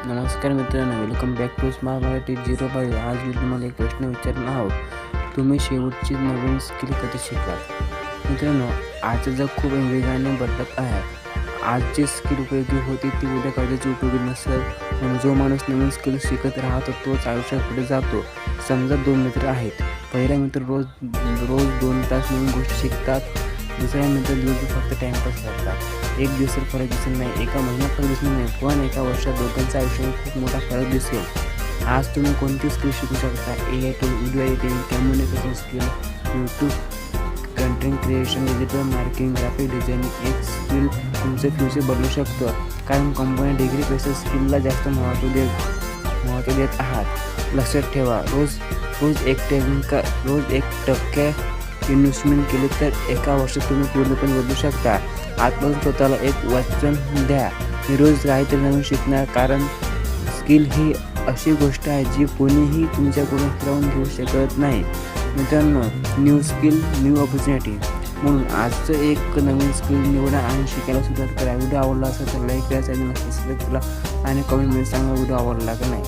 नमस्कार मित्रांनो, welcome back to smart Marathi 05. आज मी तुम्हाला एक प्रश्न विचारणार आहोत. तुम्ही शेवटची नवीन स्किल कधी शिकलात? मित्रांनो, आजचं जग खूप वेगाने बदलत आहे. आज जी स्किल उपयोगी होती ती उद्या कदाचित उपयोगी नसेल. म्हणून जो माणूस नवीन स्किल शिकत राहतो तोच आयुष्यात पुढे जातो. समजा 2 मित्र आहेत. पहिला मित्र रोज 2 तास नवीन गोष्टी शिकतात. दुसरा मित्र दिवसभर फक्त टाइमपास करतात. एक दिवसात फरक दिसत नाही, एका महिन्यात फरक दिसत नाही, पण एका वर्षात दोघांच्या आयुष्यात खूप मोठा फरक दिसेल. आज तुम्ही कोणती स्किल शिकू शकता? AI tool, video editing, communication skill, YouTube content creation, digital marketing, graphic designing. एक स्किल तुमचे फ्युचर बदलू शकतं, कारण कंपनी डिग्रीपेक्षा स्किलला जास्त महत्त्व देत आहात. लक्षात ठेवा, रोज 1% इन्व्हेस्टमेंट केले तर एका वर्षात तुम्ही पूर्णपणे बदलू शकता. आजपासून स्वतःला एक वचन द्या, मी रोज काहीतरी नवीन शिकणार, कारण स्किल ही अशी गोष्ट आहे जी कोणीही तुमच्याकडून हिरावून घेऊ शकत नाही. मित्रांनो, न्यू स्किल न्यू ऑपॉर्च्युनिटी. म्हणून आजचं एक नवीन स्किल निवडा आणि शिकायला सुरुवात करा. व्हिडिओ आवडला असेल तर लाईक करा, चॅनल सबस्क्राईब करा आणि कमेंटमध्ये सांगा व्हिडिओ आवडला का नाही.